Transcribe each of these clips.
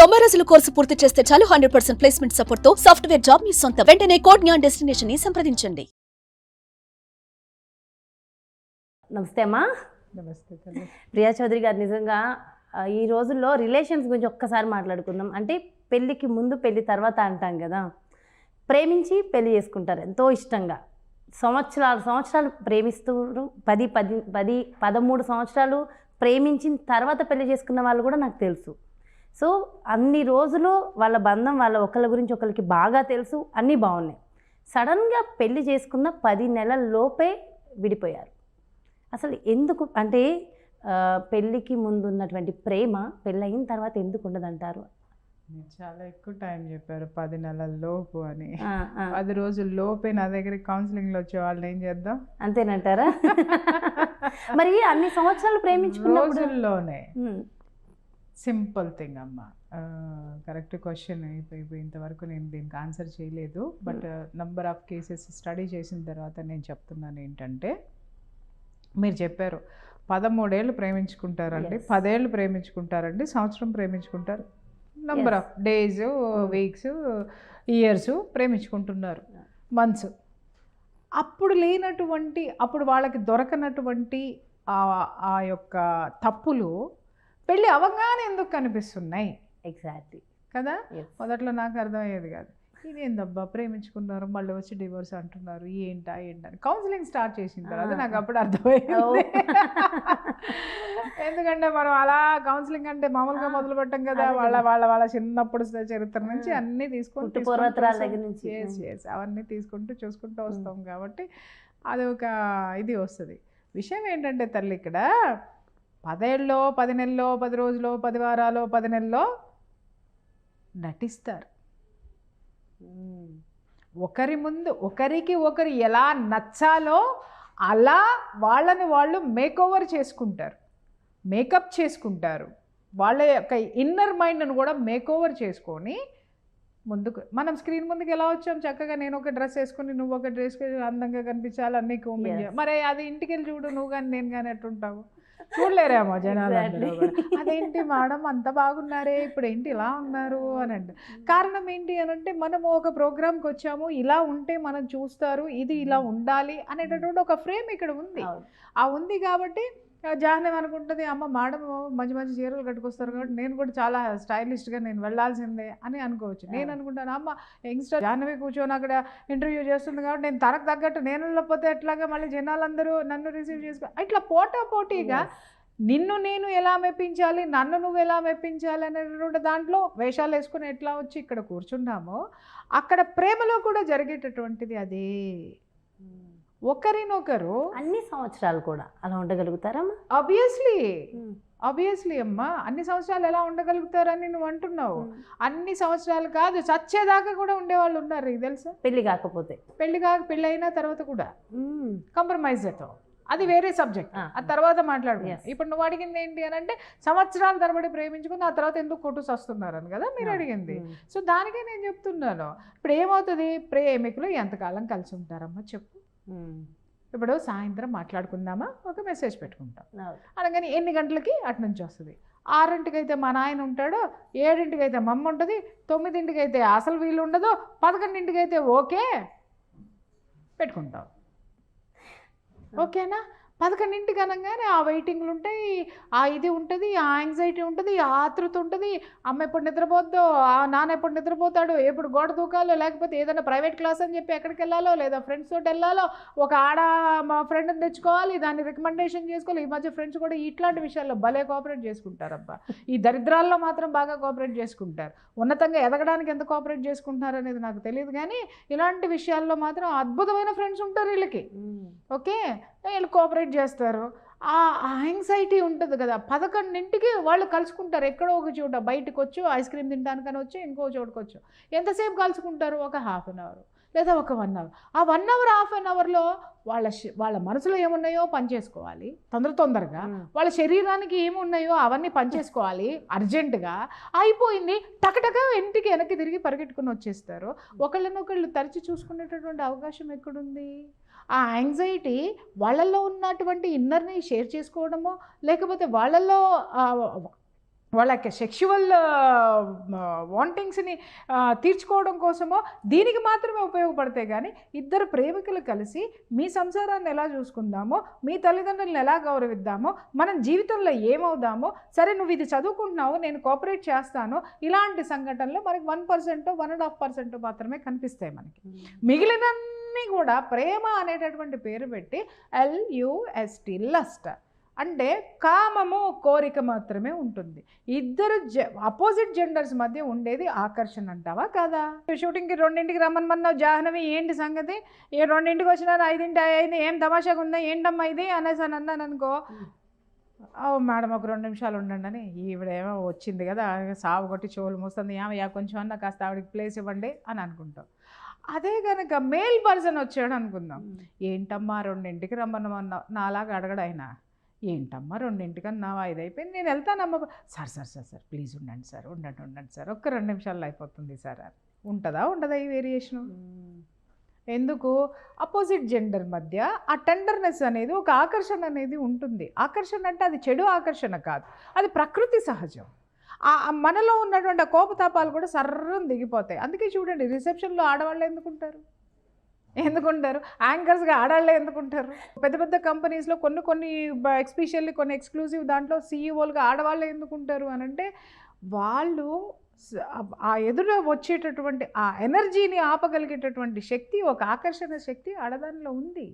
90 రోజుల కోర్సు పూర్తి చేస్తే చాలు 100% ప్లేస్మెంట్ సపోర్ట్ తో సాఫ్ట్వేర్ జాబ్ మీ సొంతం. వెంటనే కోడ్ జ్ఞాన్ డెస్టినేషన్ ని సంప్రదించండి. నమస్తే అమ్మా. నమస్తే ప్రియా చౌదరి గారు, నిజంగా ఈ రోజుల్లో రిలేషన్స్ గురించి ఒక్కసారి మాట్లాడుకుందాం. అంటే పెళ్ళికి ముందు పెళ్ళి తర్వాత అంటాం కదా, ప్రేమించి పెళ్లి చేసుకుంటారు ఎంతో ఇష్టంగా. సంవత్సరాలు ప్రేమిస్తూ 13 సంవత్సరాలు ప్రేమించిన తర్వాత పెళ్లి చేసుకున్న వాళ్ళు కూడా నాకు తెలుసు. సో అన్ని రోజులు వాళ్ళ బంధం, వాళ్ళ ఒకళ్ళ గురించి ఒకరికి బాగా తెలుసు, అన్నీ బాగున్నాయి. సడన్గా పెళ్లి చేసుకున్న 10 నెలల లోపే విడిపోయారు. అసలు ఎందుకు? అంటే పెళ్ళికి ముందు ఉన్నటువంటి ప్రేమ పెళ్ళయిన తర్వాత ఎందుకు ఉండదంటారు? మీరు చాలా ఎక్కువ టైం చెప్పారు, 10 నెలల లోపు అని. 10 రోజుల లోపే నా దగ్గరికి కౌన్సిలింగ్లో వచ్చే వాళ్ళని ఏం చేద్దాం, అంతేనంటారా? మరి అన్ని సంవత్సరాలు ప్రేమించుకున్న రోజుల్లోనే సింపుల్ థింగ్ అమ్మ. Correct question. ఇంతవరకు నేను దీనికి ఆన్సర్ చేయలేదు, but number of cases study చేసిన తర్వాత నేను చెప్తున్నాను ఏంటంటే, మీరు చెప్పారు 13 ఏళ్ళు ప్రేమించుకుంటారండి, 10 ఏళ్ళు ప్రేమించుకుంటారండి, సంవత్సరం ప్రేమించుకుంటారు, number of days, weeks, years ప్రేమించుకుంటున్నారు, మంత్స్. అప్పుడు లేనటువంటి, అప్పుడు వాళ్ళకి దొరకనటువంటి ఆ యొక్క తప్పులు పెళ్ళి అవ్వగానే ఎందుకు కనిపిస్తున్నాయి? ఎగ్జాక్ట్లీ కదా. మొదట్లో నాకు అర్థమయ్యేది కాదు, ఇదేందబ్బా ప్రేమించుకున్నారు మళ్ళీ వచ్చి డివోర్స్ అంటున్నారు, ఏంటని కౌన్సిలింగ్ స్టార్ట్ చేసిన తర్వాత నాకు అప్పుడు అర్థమయ్యింది. ఎందుకంటే మనం అలా కౌన్సిలింగ్ అంటే మామూలుగా మొదలు పెట్టాం కదా, వాళ్ళ చిన్నప్పుడు చరిత్ర నుంచి అన్నీ తీసుకుంటూ అవన్నీ తీసుకుంటూ చూసుకుంటూ వస్తాం కాబట్టి అది ఒక ఇది వస్తుంది. విషయం ఏంటంటే తల్లి, ఇక్కడ 10 ఏళ్ళలో, 10 నెలల్లో, 10 రోజులో, 10 వారాలో, 10 నెలల్లో నటిస్తారు. ఒకరి ముందు ఒకరికి ఒకరు ఎలా నచ్చాలో అలా వాళ్ళని వాళ్ళు మేకోవర్ చేసుకుంటారు, మేకప్ చేసుకుంటారు. వాళ్ళ యొక్క ఇన్నర్ మైండ్ను కూడా మేకోవర్ చేసుకొని ముందుకు, మనం స్క్రీన్ ముందుకు ఎలా వచ్చాం, చక్కగా నేను ఒక డ్రెస్ వేసుకుని నువ్వు ఒక డ్రెస్ అందంగా కనిపించాలి, అన్నీ కోమింగ్. మరి అది ఇంటికి వెళ్ళి చూడు, నువ్వు కానీ నేను కానీ ఎట్టుంటావు, చూడలేరేమో జనాలు. అదేంటి మేడం అంత బాగున్నారే, ఇప్పుడు ఏంటి ఇలా ఉన్నారు అని అంటే కారణం ఏంటి అని అంటే, మనము ఒక ప్రోగ్రామ్కి వచ్చాము, ఇలా ఉంటే మనం చూస్తారు, ఇది ఇలా ఉండాలి అనేటటువంటి ఒక ఫ్రేమ్ ఇక్కడ ఉంది. ఆ ఉంది కాబట్టి జాహ్నవి అనుకుంటుంది, అమ్మ మేడం మంచి మంచి చీరలు కట్టుకొస్తారు కాబట్టి నేను కూడా చాలా స్టైలిష్గా నేను వెళ్ళాల్సిందే అని అనుకోవచ్చు. నేను అనుకుంటాను, అమ్మ యంగ్స్టర్ జాహ్నవి కూర్చొని అక్కడ ఇంటర్వ్యూ చేస్తుంది కాబట్టి నేను తనకు తగ్గట్టు నేను వెళ్ళకపోతే ఎట్లాగా మళ్ళీ జనాలందరూ నన్ను రిసీవ్ చేసుకో, ఇట్లా పోటాపోటీగా నిన్ను నేను ఎలా మెప్పించాలి, నన్ను నువ్వు ఎలా మెప్పించాలి అనేటువంటి దాంట్లో వేషాలు వేసుకుని ఎట్లా వచ్చి ఇక్కడ కూర్చున్నామో, అక్కడ ప్రేమలో కూడా జరిగేటటువంటిది అదే. ఒకరినొకరు అన్ని సంవత్సరాలు కూడా అలా ఉండగలుగుతారమ్మా? ఆబ్వియస్లీ అమ్మా, అన్ని సంవత్సరాలు ఎలా ఉండగలుగుతారని నువ్వు అంటున్నావు. అన్ని సంవత్సరాలు కాదు, చచ్చేదాకా కూడా ఉండేవాళ్ళు ఉన్నారు, ఇది తెలుసా? పెళ్ళి అయిన తర్వాత కూడా కాంప్రమైజ్ అవుతావు, అది వేరే సబ్జెక్ట్, ఆ తర్వాత మాట్లాడుకున్నాం. ఇప్పుడు నువ్వు అడిగింది ఏంటి అని అంటే, సంవత్సరాల తరబడి ప్రేమించుకుని ఆ తర్వాత ఎందుకు కొట్టుసు వస్తున్నారని కదా మీరు అడిగింది. సో దానికే నేను చెప్తున్నాను, ఇప్పుడు ఏమవుతుంది, ప్రేమికులు ఎంతకాలం కలిసి ఉంటారమ్మా చెప్పు. ఇప్పుడు సాయంత్రం మాట్లాడుకుందామా, ఒక మెసేజ్ పెట్టుకుంటాం, అనగానే ఎన్ని గంటలకి అటు నుంచి వస్తుంది. 6ంటికి అయితే మా నాయన ఉంటాడు, 7ంటికి అయితే మమ్మ ఉంటుంది, 9ంటికి అయితే అసలు వీలు ఉండదు, 11ంటికి అయితే ఓకే పెట్టుకుంటాం. ఓకేనా? 11ంటికి అనగానే ఆ వెయిటింగ్లు ఉంటాయి, ఆ ఇది ఉంటుంది, ఆ యాంగ్జైటీ ఉంటుంది, ఆ ఆతృత ఉంటుంది. అమ్మ ఎప్పుడు నిద్రపోద్దో, ఆ నాన్న ఎప్పుడు నిద్రపోతాడు, ఎప్పుడు గోడ దూకాలో, లేకపోతే ఏదైనా ప్రైవేట్ క్లాస్ అని చెప్పి ఎక్కడికి వెళ్ళాలో, లేదా ఫ్రెండ్స్ తోటి వెళ్ళాలో, ఒక మా ఫ్రెండ్ని తెచ్చుకోవాలి, దాన్ని రికమెండేషన్ చేసుకోవాలి. ఈ మధ్య ఫ్రెండ్స్ కూడా ఇట్లాంటి విషయాల్లో భలే కోఆపరేట్ చేసుకుంటారబ్బా. ఈ దరిద్రాల్లో మాత్రం బాగా కోఆపరేట్ చేసుకుంటారు. ఉన్నతంగా ఎదగడానికి ఎంత కోఆపరేట్ చేసుకుంటున్నారు అనేది నాకు తెలియదు, కానీ ఇలాంటి విషయాల్లో మాత్రం అద్భుతమైన ఫ్రెండ్స్ ఉంటారు వీళ్ళకి. ఓకే, వీళ్ళు కోఆపరేట్ చేస్తారు. ఆ యాంగ్జైటీ ఉంటుంది కదా, 11ంటికి వాళ్ళు కలుసుకుంటారు, ఎక్కడో ఒక చోట బయటకు వచ్చు, ఐస్ క్రీమ్ తినడానికని వచ్చి ఇంకో చోటుకు వచ్చు. ఎంతసేపు కలుసుకుంటారు? ఒక ½ అన్ అవర్ లేదా ఒక 1 అవర్. ఆ 1 అవర్, ½ అన్ అవర్లో వాళ్ళ మనసులో ఏమున్నాయో పనిచేసుకోవాలి తొందరగా, వాళ్ళ శరీరానికి ఏమున్నాయో అవన్నీ పనిచేసుకోవాలి అర్జెంటుగా. అయిపోయింది, టకటక ఇంటికి వెనక్కి తిరిగి పరిగెట్టుకుని వచ్చేస్తారు. ఒకళ్ళనొకళ్ళు తరిచి చూసుకునేటటువంటి అవకాశం ఎక్కడుంది? ఆ యాంగ్జైటీ వాళ్ళల్లో ఉన్నటువంటి ఇన్నర్ని షేర్ చేసుకోవడమో, లేకపోతే వాళ్ళల్లో వాళ్ళ సెక్షువల్ వాంటింగ్స్ని తీర్చుకోవడం కోసమో దీనికి మాత్రమే ఉపయోగపడతాయి. కానీ ఇద్దరు ప్రేమికులు కలిసి మీ సంసారాన్ని ఎలా చూసుకుందామో, మీ తల్లిదండ్రులను ఎలా గౌరవిద్దామో, మనం జీవితంలో ఏమవుదామో, సరే నువ్వు ఇది చదువుకుంటున్నావు నేను కోఆపరేట్ చేస్తాను, ఇలాంటి సంఘటనలు మనకి 1%, 1.5% మాత్రమే కనిపిస్తాయి మనకి. మిగిలినన్నీ కూడా ప్రేమ అనేటటువంటి పేరు పెట్టి LUST లస్ట్ అంటే కామము, కోరిక మాత్రమే ఉంటుంది. ఇద్దరు అపోజిట్ జెండర్స్ మధ్య ఉండేది ఆకర్షణ అంటావా కదా? షూటింగ్కి 2ంటికి రమ్మన్నావు, జాహ్నవి ఏంటి సంగతి, 2ంటికి వచ్చినాను 5ంటి అయింది, ఏం తమాషాగా ఉందా, ఏంటమ్మా ఇది అనేసి అని అన్నాను అనుకో, మేడం ఒక 2 నిమిషాలు ఉండండి అని, ఈవిడేమో వచ్చింది కదా సాగు కొట్టి చెవులు మూస్తుంది, ఏమయ్యా కొంచెం అన్న కాస్త ఆవిడకి ప్లేస్ ఇవ్వండి అని అనుకుంటాం. అదే కనుక మేల్ పర్సన్ వచ్చాడు అనుకుందాం, ఏంటమ్మా 2ంటికి రమ్మన్నావు, నాలాగా అడగడైనా, ఏంటమ్మా 2ంటికి అన్నావా, 5 అయిపోయింది నేను వెళ్తానమ్మా, సార్ ప్లీజ్ ఉండండి సార్, ఉండండి సార్, ఒక్క 2 నిమిషాల్లో అయిపోతుంది సార్. ఉండదా ఈ వేరియేషను? ఎందుకు? అపోజిట్ జెండర్ మధ్య ఆ టెండర్నెస్ అనేది, ఒక ఆకర్షణ అనేది ఉంటుంది. ఆకర్షణ అంటే అది చెడు ఆకర్షణ కాదు, అది ప్రకృతి సహజం. మనలో ఉన్నటువంటి కోపతాపాలు కూడా సర్రం దిగిపోతాయి. అందుకే చూడండి, రిసెప్షన్లో ఆడవాళ్ళు ఎందుకుంటారు, యాంకర్స్గా ఆడాళ్ళే ఎందుకుంటారు? పెద్ద పెద్ద కంపెనీస్లో కొన్ని ఎస్పెషల్లీ కొన్ని ఎక్స్క్లూజివ్ దాంట్లో సీఈఓలుగా ఆడవాళ్ళే ఎందుకుంటారు అని అంటే, వాళ్ళు ఆ ఎదుట వచ్చేటటువంటి ఆ ఎనర్జీని ఆపగలిగేటటువంటి శక్తి, ఒక ఆకర్షణ శక్తి ఆడదానిలో ఉంది.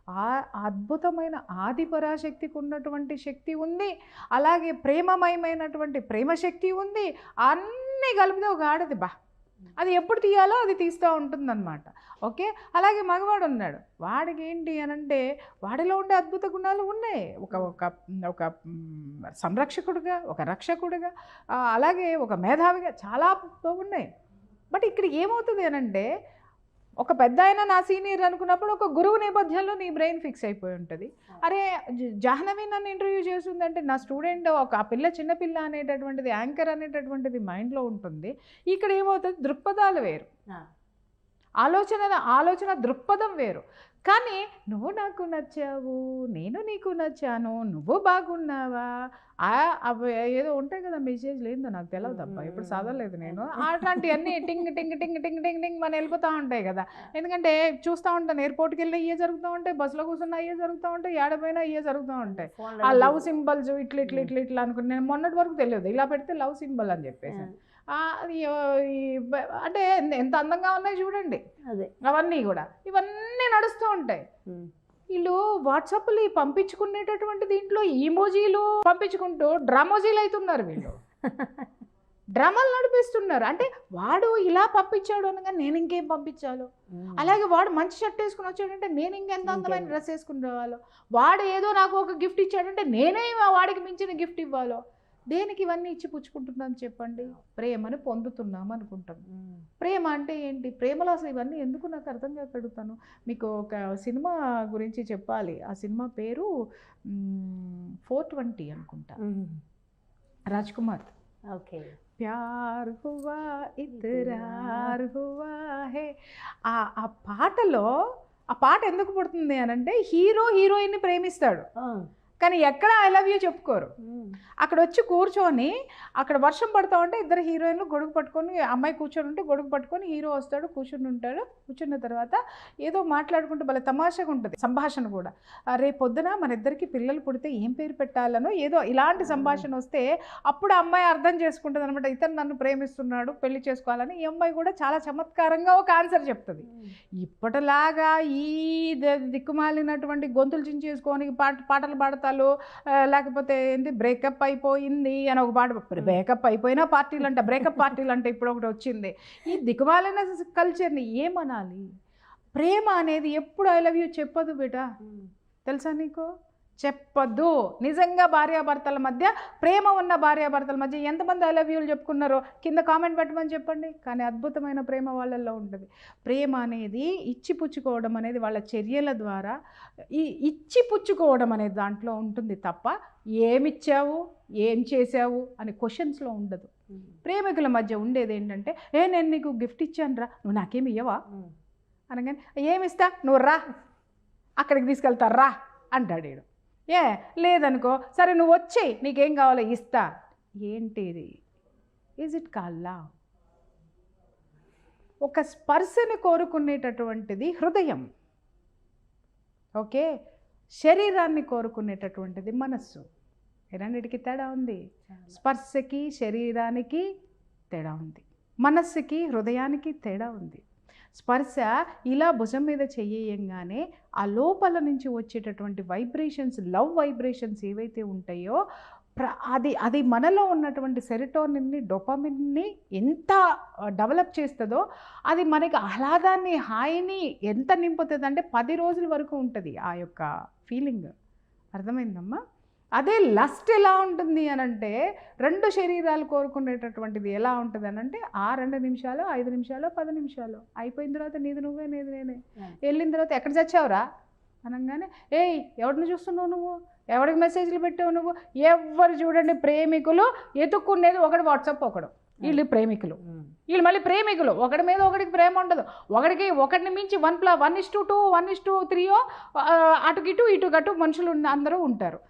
ఆ అద్భుతమైన ఆదిపరాశక్తికి ఉన్నటువంటి శక్తి ఉంది. అలాగే ప్రేమమయమైనటువంటి ప్రేమశక్తి ఉంది. అన్నీ కలిపితే ఒక ఆడది అది ఎప్పుడు తీయాలో అది తీస్తూ ఉంటుందన్నమాట. ఓకే, అలాగే మగవాడు ఉన్నాడు, వాడికి ఏంటి అని అంటే వాడిలో ఉండే అద్భుత గుణాలు ఉన్నాయి. ఒక సంరక్షకుడిగా, ఒక రక్షకుడిగా, అలాగే ఒక మేధావిగా చాలా ఉన్నాయి. బట్ ఇక్కడ ఏమవుతుంది అని అంటే, ఒక పెద్ద ఆయన నా సీనియర్ అనుకున్నప్పుడు ఒక గురువు నేపథ్యంలో నీ బ్రెయిన్ ఫిక్స్ అయిపోయి ఉంటుంది. అరే జాహ్నవి నన్ను ఇంటర్వ్యూ చేస్తుందంటే నా స్టూడెంట్, ఒక చిన్నపిల్ల అనేటటువంటిది, యాంకర్ అనేటటువంటిది మైండ్లో ఉంటుంది. ఇక్కడ ఏమవుతుంది, దృక్పథాలు వేరు, ఆలోచన దృక్పథం వేరు. కానీ నువ్వు నాకు నచ్చావు, నేను నీకు నచ్చాను, నువ్వు బాగున్నావా, ఏదో ఉంటాయి కదా మెసేజ్లు, ఏందో నాకు తెలియదు అబ్బా, ఇప్పుడు చదవలేదు నేను. అట్లాంటివన్నీ టింగ్ టింగ్ టింగ్ టింగ్ టింగ్ టింగ్ మన వెళ్ళిపోతూ ఉంటాయి కదా. ఎందుకంటే చూస్తూ ఉంటాను, ఎయిర్పోర్ట్కి వెళ్ళి అయ్యే జరుగుతూ ఉంటాయి, బస్సులో కూర్చున్న అయ్యే జరుగుతూ ఉంటాయి, ఏడపోయినా అయ్యే జరుగుతూ ఉంటాయి. ఆ లవ్ సింబల్స్ ఇట్లా అనుకుని నేను మొన్నటి వరకు తెలియదు, ఇలా పెడితే లవ్ సింబల్ అని చెప్పేసి. అంటే ఎంత అందంగా ఉన్నాయి చూడండి, అవన్నీ కూడా ఇవన్నీ నడుస్తూ ఉంటాయి. వీళ్ళు వాట్సాప్లు పంపించుకునేటటువంటి దీంట్లో ఈమోజీలు పంపించుకుంటూ డ్రామోజీలు అవుతున్నారు. వీళ్ళు డ్రామాలు నడిపిస్తున్నారు. అంటే వాడు ఇలా పంపించాడు అనగా నేను ఇంకేం పంపించాలో, అలాగే వాడు మంచి షర్ట్ వేసుకుని వచ్చాడంటే నేను ఇంకెంత అందమైన డ్రెస్ వేసుకుని రావాలో, వాడు ఏదో నాకు ఒక గిఫ్ట్ ఇచ్చాడంటే నేనే వాడికి మించిన గిఫ్ట్ ఇవ్వాలో. దేనికి ఇవన్నీ ఇచ్చి పుచ్చుకుంటున్నాం చెప్పండి? ప్రేమను పొందుతున్నాం అనుకుంటాం. ప్రేమ అంటే ఏంటి? ప్రేమలో అసలు ఇవన్నీ ఎందుకు నాకు అర్థం కాక అడుగుతాను. మీకు ఒక సినిమా గురించి చెప్పాలి. ఆ సినిమా పేరు 420 అనుకుంటా, రాజ్ కుమార్. ఓకే, ప్యార్ హువా ఇతరార్ హువా హే. ఆ పాటలో ఆ పాట ఎందుకు పుడుతుంది అని అంటే, హీరో హీరోయిన్ని ప్రేమిస్తాడు కానీ ఎక్కడ ఐ లవ్ యూ చెప్పుకోరు. అక్కడ వచ్చి కూర్చొని, అక్కడ వర్షం పడుతూ ఉంటే ఇద్దరు హీరోయిన్లు గొడుగు పట్టుకొని, అమ్మాయి కూర్చొని ఉంటే గొడుగు పట్టుకొని హీరో వస్తాడు, కూర్చుని ఉంటాడు. కూర్చున్న తర్వాత ఏదో మాట్లాడుకుంటూ భలే తమాషాగా ఉంటుంది సంభాషణ కూడా. రేపు పొద్దున మన ఇద్దరికి పిల్లలు పుడితే ఏం పేరు పెట్టాలనో ఏదో ఇలాంటి సంభాషణ వస్తే అప్పుడు అమ్మాయి అర్థం చేసుకుంటుంది అనమాట, ఇతను నన్ను ప్రేమిస్తున్నాడు, పెళ్లి చేసుకోవాలని. ఈ అమ్మాయి కూడా చాలా చమత్కారంగా ఒక ఆన్సర్ చెప్తుంది. ఇప్పటిలాగా ఈ దిక్కుమాలినటువంటి గొంతులు చించేసుకొని పాటలు పాడతారు, లేకపోతే ఏంటి బ్రేకప్ అయిపోయింది అని ఒక పాట. బ్రేకప్ అయిపోయినా పార్టీలు అంట, బ్రేకప్ పార్టీలు అంటే ఇప్పుడు ఒకటి వచ్చింది. ఈ దిక్కుమాలిన కల్చర్ని ఏమనాలి? ప్రేమ అనేది ఎప్పుడు ఐ లవ్ యూ చెప్పదు బేటా, తెలుసా నీకు? చెప్పద్దు. నిజంగా భార్యాభర్తల మధ్య, ప్రేమ ఉన్న భార్యాభర్తల మధ్య ఎంతమంది ఐ లవ్ యూలు చెప్పుకున్నారో కింద కామెంట్ పెట్టమని చెప్పండి. కానీ అద్భుతమైన ప్రేమ వాళ్ళల్లో ఉంటుంది. ప్రేమ అనేది ఇచ్చిపుచ్చుకోవడం అనేది వాళ్ళ చర్యల ద్వారా, ఈ ఇచ్చిపుచ్చుకోవడం అనేది దాంట్లో ఉంటుంది తప్ప ఏమిచ్చావు, ఏం చేసావు అని క్వశ్చన్స్లో ఉండదు. ప్రేమికుల మధ్య ఉండేది ఏంటంటే, నేను నీకు గిఫ్ట్ ఇచ్చాను రా, నువ్వు నాకేమి ఇవ్వవా అనగానే, ఏమిస్తా, నువ్వు రా, అక్కడికి తీసుకెళ్తారా అంటాడు వీడు. లేదనుకో, సరే నువ్వు వచ్చేయి, నీకేం కావాలో ఇస్తా. ఏంటి ఇది? Is it call love? ఒక స్పర్శని కోరుకునేటటువంటిది హృదయం. ఓకే, శరీరాన్ని కోరుకునేటటువంటిది మనస్సు. రెండిటికి తేడా ఉంది. స్పర్శకి శరీరానికి తేడా ఉంది, మనస్సుకి హృదయానికి తేడా ఉంది. స్పర్శ ఇలా భుజం మీద చెయ్యంగానే ఆ లోపల నుంచి వచ్చేటటువంటి వైబ్రేషన్స్, లవ్ వైబ్రేషన్స్ ఏవైతే ఉంటాయో అది మనలో ఉన్నటువంటి సెరోటోనిన్ని, డోపమిన్ని ఎంత డెవలప్ చేస్తుందో, అది మనకి ఆహ్లాదాన్ని, హాయిని ఎంత నింపుతుంది అంటే 10 రోజుల వరకు ఉంటుంది ఆ యొక్క ఫీలింగ్. అర్థమైందమ్మా? అదే లస్ట్ ఎలా ఉంటుంది అని అంటే, 2 శరీరాలు కోరుకునేటటువంటిది ఎలా ఉంటుంది అని అంటే, ఆ 2 నిమిషాలు, 5 నిమిషాలు, 10 నిమిషాలు అయిపోయిన తర్వాత నీది నువ్వే, నేది నేనే. వెళ్ళిన తర్వాత ఎక్కడ చచ్చావురా అనగానే, ఏయ్ ఎవరిని చూస్తున్నావు నువ్వు, ఎవరికి మెసేజ్లు పెట్టావు నువ్వు. ఎవరు చూడండి, ప్రేమికులు ఎతుక్కునేది ఒకటి వాట్సాప్, ఒకడు వీళ్ళు ప్రేమికులు, వీళ్ళు మళ్ళీ ప్రేమికులు, ఒకటి మీద ఒకటికి ప్రేమ ఉండదు. ఒకటిని మించి 1:2, 1:3 అటుకిటు ఇటుకటు మనుషులు అందరూ ఉంటారు.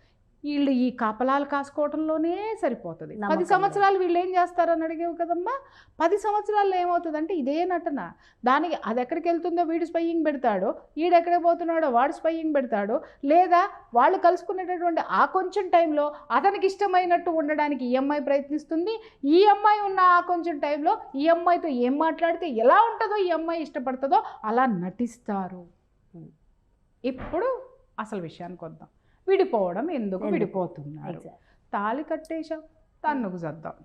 వీళ్ళు ఈ కాపలాలు కాసుకోవడంలోనే సరిపోతుంది. 10 సంవత్సరాలు వీళ్ళు ఏం చేస్తారని అడిగేవు కదమ్మా. 10 సంవత్సరాల్లో ఏమవుతుందంటే ఇదే నటన. దానికి అది ఎక్కడికి వెళ్తుందో వీడు స్పైయింగ్ పెడతాడు, వీడెక్కడ పోతున్నాడో వాడు స్పైయింగ్ పెడతాడు. లేదా వాళ్ళు కలుసుకునేటటువంటి ఆ కొంచెం టైంలో అతనికి ఇష్టమైనట్టు ఉండడానికి ఈ అమ్మాయి ప్రయత్నిస్తుంది. ఈ అమ్మాయి ఉన్న ఆ కొంచెం టైంలో ఈ అమ్మాయితో ఏం మాట్లాడితే ఎలా ఉంటుందో, ఈ అమ్మాయి ఇష్టపడుతుందో అలా నటిస్తారు. ఇప్పుడు అసలు విషయానికి వద్దాం. విడిపోవడం ఎందుకు విడిపోతున్నారు? తాళి కట్టేశాం, తన్నుకు చద్దాం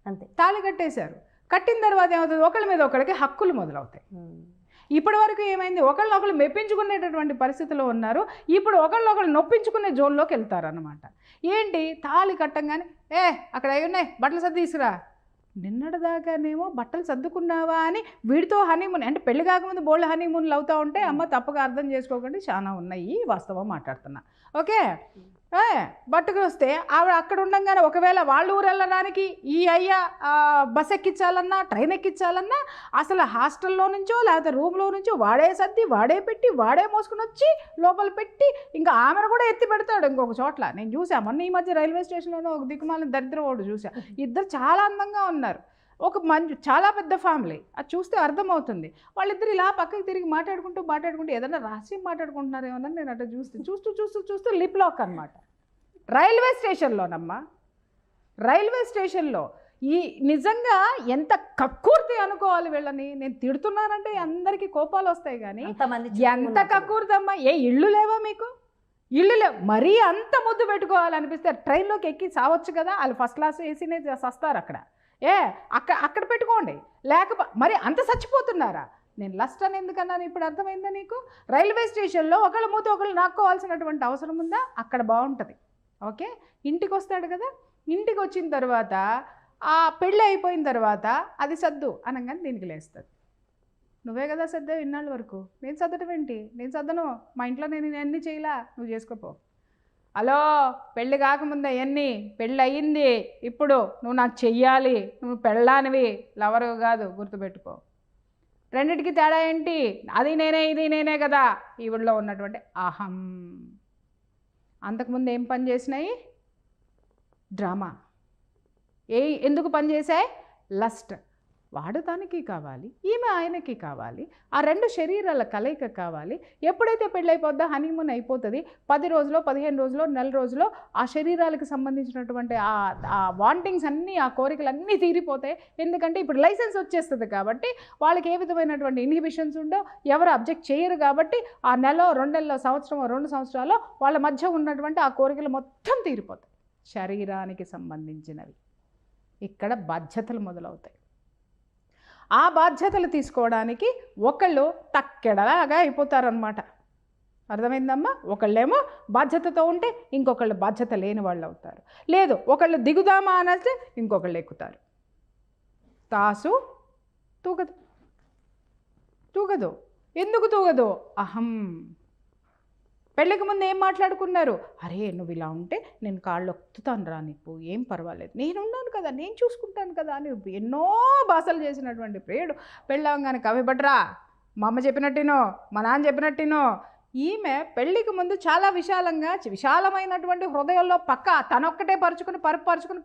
అంతే. తాళి కట్టేశారు, కట్టిన తర్వాత ఏమవుతుంది, ఒకళ్ళ మీద ఒకళ్ళకి హక్కులు మొదలవుతాయి. ఇప్పటి వరకు ఏమైంది, ఒకళ్ళనొకళ్ళు మెప్పించుకునేటటువంటి పరిస్థితిలో ఉన్నారు. ఇప్పుడు ఒకళ్ళనొకళ్ళు నొప్పించుకునే జోన్లోకి వెళ్తారన్నమాట. ఏంటి, తాళి కట్టంగానే అక్కడ ఉన్నాయి బట్టలు సర్ది తీసుకురా. నిన్నటిదాకానేమో బట్టలు సర్దుకున్నావా అని వీడితో హనీమూన్, అంటే పెళ్లి కాకముందు బోల్డ్ హనీమూన్లు అవుతూ ఉంటే, అమ్మ తప్పగా అర్థం చేసుకోకండి, చాలా ఉన్నాయి, వాస్తవం మాట్లాడుతున్నా. ఓకే, బట్టుకు వస్తే ఆవిడ అక్కడ ఉండగానే ఒకవేళ వాళ్ళ ఊరు వెళ్ళడానికి ఈ అయ్యా బస్ ఎక్కించాలన్నా, ట్రైన్ ఎక్కించాలన్నా, అసలు హాస్టల్లో నుంచో లేకపోతే రూమ్లో నుంచో వాడే సర్ది, వాడే పెట్టి, వాడే మోసుకుని వచ్చి లోపల పెట్టి, ఇంకా ఆమెను కూడా ఎత్తి పెడతాడు ఇంకొక చోట్ల. నేను చూసా మొన్న ఈ మధ్య రైల్వే స్టేషన్లోనే ఒక దిక్కుమాలిన దరిద్రవాడు చూసా. ఇద్దరు చాలా అందంగా ఉన్నారు, ఒక చాలా పెద్ద ఫ్యామిలీ. అది చూస్తే అర్థమవుతుంది. వాళ్ళిద్దరు ఇలా పక్కకి తిరిగి మాట్లాడుకుంటూ ఏదైనా రహస్యం మాట్లాడుకుంటున్నారు ఏమన్నా. నేను అట్లా చూస్తూ లిప్ లాక్ అనమాట. రైల్వే స్టేషన్లోనమ్మా, రైల్వే స్టేషన్లో ఈ నిజంగా ఎంత కక్కుర్తి అనుకోవాలి వీళ్ళని. నేను తిడుతున్నానంటే అందరికీ కోపాలు వస్తాయి, కానీ ఎంత కక్కుర్తమ్మా. ఇళ్ళు లేవా మీకు? ఇళ్ళు లేవు, మరీ అంత ముద్దు పెట్టుకోవాలనిపిస్తే ట్రైన్లోకి ఎక్కి సావచ్చు కదా. వాళ్ళు ఫస్ట్ క్లాస్ ఏసీనే సస్తారు అక్కడ. అక్కడ పెట్టుకోండి, మరి అంత చచ్చిపోతున్నారా? నేను లస్ట్ అని ఎందుకన్నాను ఇప్పుడు అర్థమైందా నీకు? రైల్వే స్టేషన్లో ఒకళ్ళ మూత ఒకళ్ళు నాక్కోవాల్సినటువంటి అవసరం ఉందా? అక్కడ బాగుంటుంది. ఓకే, ఇంటికి వస్తాడు కదా, ఇంటికి వచ్చిన తర్వాత ఆ పెళ్ళి అయిపోయిన తర్వాత అది సర్దు అనగానే దీనికి లేస్తుంది. నువ్వే కదా సర్దావు ఇన్నాళ్ళ వరకు, నేను సర్దటం ఏంటి? నేను సర్దను, మా ఇంట్లో నేను అన్నీ చేయలా, నువ్వు చేసుకోపో. హలో, పెళ్ళి కాకముందే ఎన్ని, పెళ్ళి అయ్యింది, ఇప్పుడు నువ్వు నాకు చెయ్యాలి, నువ్వు పెళ్ళానివి, లవరు కాదు, గుర్తుపెట్టుకో. రెండిటికి తేడా ఏంటి? అది నేనే, ఇది నేనే కదా ఈవిడలో ఉన్నటువంటి అహం. అంతకుముందు ఏం పని చేసినాయి? డ్రామా. ఎందుకు పని చేశాయి? లస్ట్. వాడు తనకి కావాలి, ఈమె ఆయనకి కావాలి, ఆ 2 శరీరాల కలయిక కావాలి. ఎప్పుడైతే పెళ్ళైపోద్దో హనీమూన్ అయిపోతుంది. 10 రోజులో, 15 రోజులో, నెల రోజులో ఆ శరీరాలకు సంబంధించినటువంటి ఆ వాంటింగ్స్ అన్నీ, ఆ కోరికలు అన్నీ తీరిపోతాయి. ఎందుకంటే ఇప్పుడు లైసెన్స్ వచ్చేస్తుంది కాబట్టి వాళ్ళకి ఏ విధమైనటువంటి ఇన్హిబిషన్స్ ఉండవు, ఎవరు అబ్జెక్ట్ చేయరు కాబట్టి ఆ నెల, 2 నెలల, సంవత్సరం, 2 సంవత్సరాలు వాళ్ళ మధ్య ఉన్నటువంటి ఆ కోరికలు మొత్తం తీరిపోతాయి. శరీరానికి సంబంధించినవి. ఇక్కడ బాధ్యతలు మొదలవుతాయి. ఆ బాధ్యతలు తీసుకోవడానికి ఒకళ్ళు తక్కెడలాగా అయిపోతారనమాట. అర్థమైందమ్మా? ఒకళ్ళేమో బాధ్యతతో ఉంటే ఇంకొకళ్ళు బాధ్యత లేని వాళ్ళు అవుతారు. లేదు, ఒకళ్ళు దిగుదామా అనంటే ఇంకొకళ్ళు ఎక్కుతారు. తాసు తూగదు. ఎందుకు తూగదు? అహం. పెళ్ళికి ముందు ఏం మాట్లాడుకున్నారు? అరే నువ్వు ఇలా ఉంటే నేను కాళ్ళు ఒత్తుతాను రా, నీకు ఏం పర్వాలేదు, నేనున్నాను కదా, నేను చూసుకుంటాను కదా అని ఎన్నో భాషలు చేసినటువంటి ప్రియుడు పెళ్ళవగానే కవిబట్రా, మా అమ్మ చెప్పినట్టినో, మా నాన్న చెప్పినట్టినో, ఈమె పెళ్లికి ముందు చాలా విశాలమైనటువంటి హృదయంలో పక్క తనొక్కటే పరుచుకుని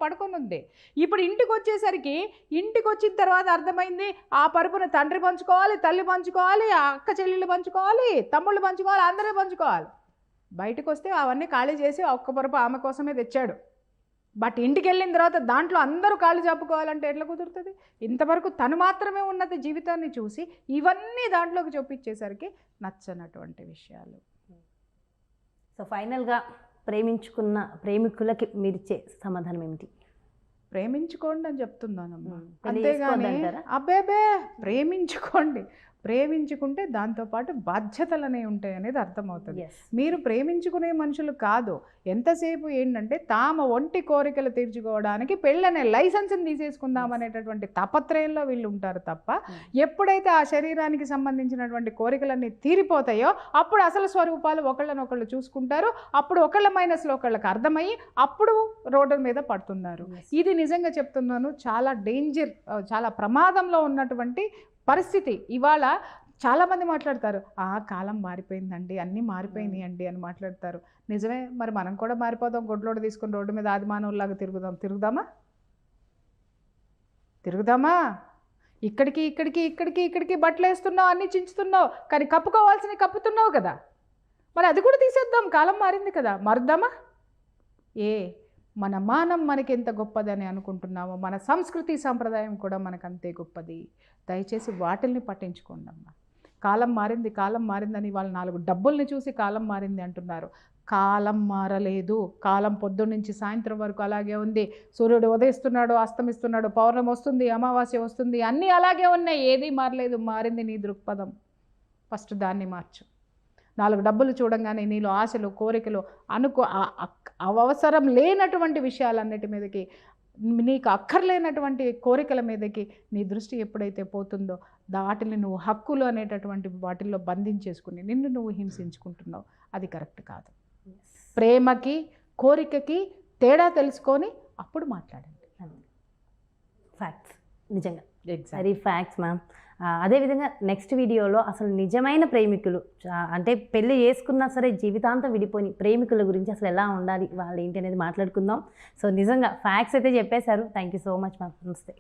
పడుకొని ఉంది. ఇప్పుడు ఇంటికి వచ్చేసరికి ఇంటికి వచ్చిన తర్వాత అర్థమైంది ఆ పరుపును తండ్రి పంచుకోవాలి, తల్లి పంచుకోవాలి, ఆ అక్క చెల్లెళ్ళు పంచుకోవాలి, తమ్ముళ్ళు పంచుకోవాలి, అందరూ పంచుకోవాలి. బయటకు వస్తే అవన్నీ ఖాళీ చేసి ఒక్క పరుపు ఆమె కోసమే తెచ్చాడు. బట్ ఇంటికి వెళ్ళిన తర్వాత దాంట్లో అందరూ కాళ్ళు చెప్పుకోవాలంటే ఎట్లా కుదురుతుంది? ఇంతవరకు తను మాత్రమే ఉన్నది జీవితాన్ని చూసి ఇవన్నీ దాంట్లోకి చూపించేసరికి నచ్చనటువంటి విషయాలు. సో ఫైనల్గా ప్రేమించుకున్న ప్రేమికులకి మీరిచ్చే సమాధానం ఏమిటి? ప్రేమించుకోండి అని చెప్తున్నానమ్మా, పెళ్లి అంతేగాని చేసుకోవద్దంటారా? అబ్బేబే ప్రేమించుకోండి. ప్రేమించుకుంటే దాంతోపాటు బాధ్యతలు అనేవి ఉంటాయి అనేది అర్థమవుతుంది. Yes. మీరు ప్రేమించుకునే మనుషులు కాదు, ఎంతసేపు ఏంటంటే తామ ఒంటి కోరికలు తీర్చుకోవడానికి పెళ్ళనే లైసెన్స్ని తీసేసుకుందాం అనేటటువంటి తపత్రయంలో వీళ్ళు ఉంటారు తప్ప, ఎప్పుడైతే ఆ శరీరానికి సంబంధించినటువంటి కోరికలన్నీ తీరిపోతాయో అప్పుడు అసలు స్వరూపాలు ఒకళ్ళనొకళ్ళు చూసుకుంటారు. అప్పుడు ఒకళ్ళ మైనస్లో ఒకళ్ళకి అర్థమయ్యి అప్పుడు రోడ్డు మీద పడుతున్నారు. ఇది నిజంగా చెప్తున్నాను, చాలా డేంజర్, చాలా ప్రమాదంలో ఉన్నటువంటి పరిస్థితి. ఇవాళ చాలామంది మాట్లాడతారు, ఆ కాలం మారిపోయిందండి, అన్నీ మారిపోయినాయి అండి అని మాట్లాడతారు. నిజమే, మరి మనం కూడా మారిపోదాం, గొడ్లోడు తీసుకుని రోడ్డు మీద ఆదిమానవుల్లాగా తిరుగుదామా? ఇక్కడికి బట్టలు వేస్తున్నావు, అన్నీ చించుతున్నావు, కానీ కప్పుకోవాల్సినవి కప్పుతున్నావు కదా, మరి అది కూడా తీసేద్దాం, కాలం మారింది కదా, మారుద్దామా? మన మానం మనకి ఎంత గొప్పదని అనుకుంటున్నామో మన సంస్కృతి సంప్రదాయం కూడా మనకు అంతే గొప్పది. దయచేసి వాటిల్ని పట్టించుకోండి అమ్మా. కాలం మారిందని వాళ్ళు 4 డబ్బుల్ని చూసి కాలం మారింది అంటున్నారు. కాలం మారలేదు. కాలం పొద్దున్న నుంచి సాయంత్రం వరకు అలాగే ఉంది. సూర్యుడు ఉదయిస్తున్నాడు, అస్తమిస్తున్నాడు, పౌర్ణమి వస్తుంది, అమావాస్య వస్తుంది, అన్నీ అలాగే ఉన్నాయి, ఏదీ మారలేదు. మారింది నీ దృక్పథం. ఫస్ట్ దాన్ని మార్చు. 4 డబ్బులు చూడంగానే నీలో ఆశలు, కోరికలు, అవసరం లేనటువంటి విషయాలన్నిటి మీదకి, నీకు అక్కర్లేనటువంటి కోరికల మీదకి నీ దృష్టి ఎప్పుడైతే పోతుందో వాటిని నువ్వు హక్కులు అనేటటువంటి వాటిల్లో బంధించేసుకుని నిన్ను నువ్వు హింసించుకుంటున్నావు. అది కరెక్ట్ కాదు. ప్రేమకి కోరికకి తేడా తెలుసుకొని అప్పుడు మాట్లాడండి. ఫ్యాక్ట్స్, నిజంగా వెరీ ఫ్యాక్ట్స్ మ్యామ్. అదేవిధంగా నెక్స్ట్ వీడియోలో అసలు నిజమైన ప్రేమికులు, అంటే పెళ్ళి చేసుకున్నా సరే జీవితాంతం విడిపోయి ప్రేమికుల గురించి అసలు ఎలా ఉండాలి, వాళ్ళు ఏంటి అనేది మాట్లాడుకుందాం. సో నిజంగా ఫ్యాక్ట్స్ అయితే చెప్పేశారు. Thank you so much ma'am. నమస్తే.